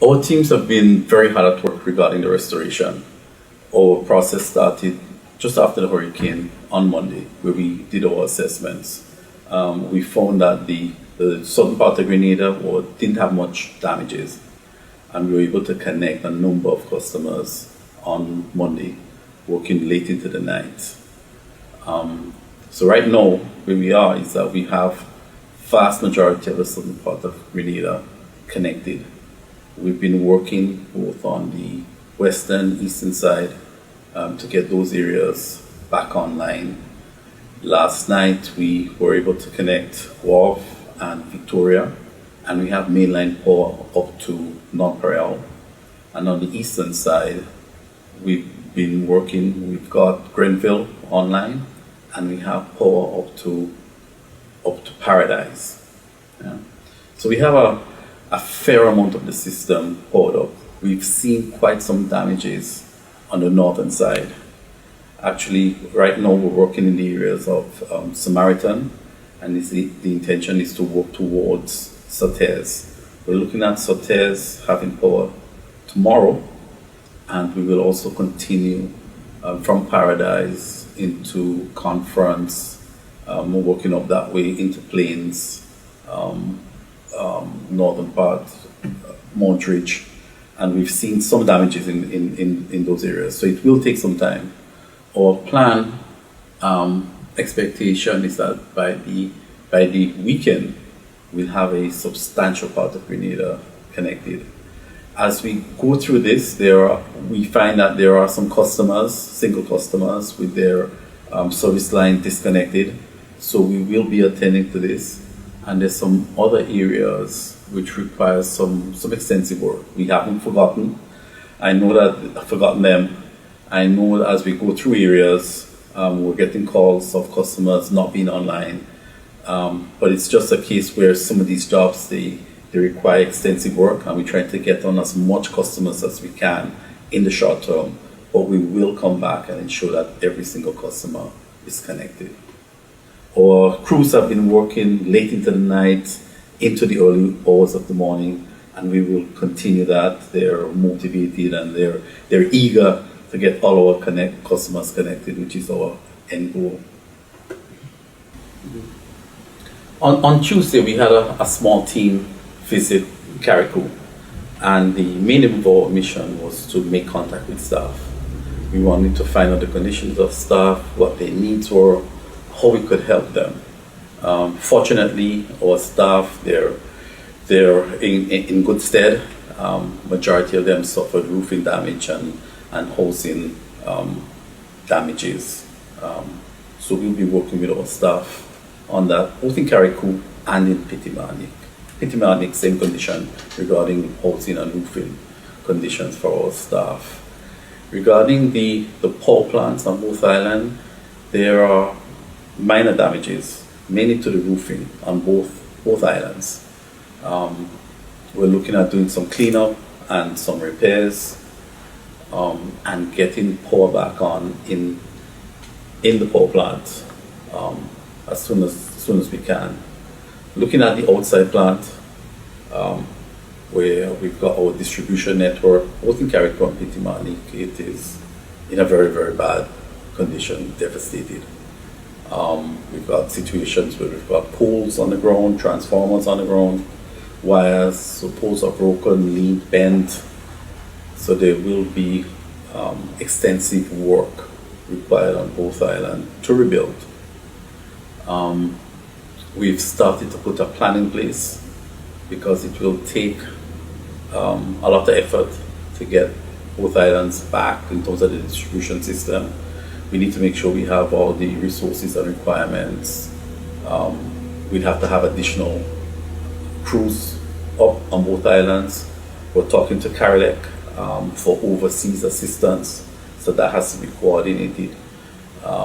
Our teams have been very hard at work regarding the restoration. Our process started just after the hurricane on Monday, where we did our assessments. We found that the southern part of Grenada didn't have much damages, and we were able to connect a number of customers on Monday, working late into the night. So right now, where we are is that we have vast majority of the southern part of Grenada connected. We've been working both on the western, eastern side to get those areas back online. Last night we were able to connect Wharf and Victoria, and we have mainline power up to Nonpareil. And on the eastern side, we've been working, we've got Grenville online, and we have power up to Paradise. Yeah. So we have a fair amount of the system powered up. We've seen quite some damages on the northern side. Actually, right now we're working in the areas of Samaritan, and the intention is to work towards Sauters. We're looking at Sauters having power tomorrow, and we will also continue from Paradise into Conference. We're working up that way into Plains, northern part, Montreach, and we've seen some damages in those areas. So it will take some time. Our plan, expectation is that by the weekend, we'll have a substantial part of Grenada connected. As we go through this, we find that there are some customers, single customers, with their service line disconnected. So we will be attending to this. And there's some other areas which require some extensive work. We haven't forgotten. I know that I've forgotten them. I know that as we go through areas, we're getting calls of customers not being online. But it's just a case where some of these jobs, they require extensive work, and we try to get on as much customers as we can in the short term. But we will come back and ensure that every single customer is connected. Our crews have been working late into the night, into the early hours of the morning, and we will continue that. They're motivated and they're eager to get all our customers connected, which is our end goal. On Tuesday, we had a small team visit Carriacou, and the main aim of our mission was to make contact with staff. We wanted to find out the conditions of staff, what their needs were, how we could help them. Fortunately, our staff, they're in good stead. Majority of them suffered roofing damage and housing damages. So we'll be working with our staff on that, both in Carriacou and in Partygrenada. Partygrenada, same condition regarding housing and roofing conditions for our staff. Regarding the power plants on both islands, there are minor damages, mainly to the roofing on both islands. We're looking at doing some cleanup and some repairs, and getting power back on in the power plant as soon as we can. Looking at the outside plant, where we've got our distribution network, both in Carriacou and Partygrenada, it is in a very, very bad condition, devastated. We've got situations where we've got poles on the ground, transformers on the ground, wires, so poles are broken, leaned, bent. So there will be extensive work required on both islands to rebuild. We've started to put a plan in place because it will take a lot of effort to get both islands back in terms of the distribution system. We need to make sure we have all the resources and requirements. We'd have to have additional crews up on both islands. We're talking to Grenlec for overseas assistance, so that has to be coordinated.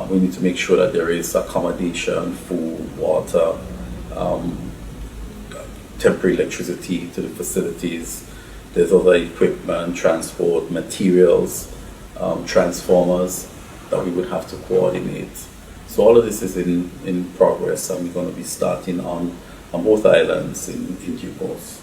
We need to make sure that there is accommodation, food, water, temporary electricity to the facilities. There's other equipment, transport, materials, transformers that we would have to coordinate. So all of this is in progress, and we're going to be starting on both islands in due course.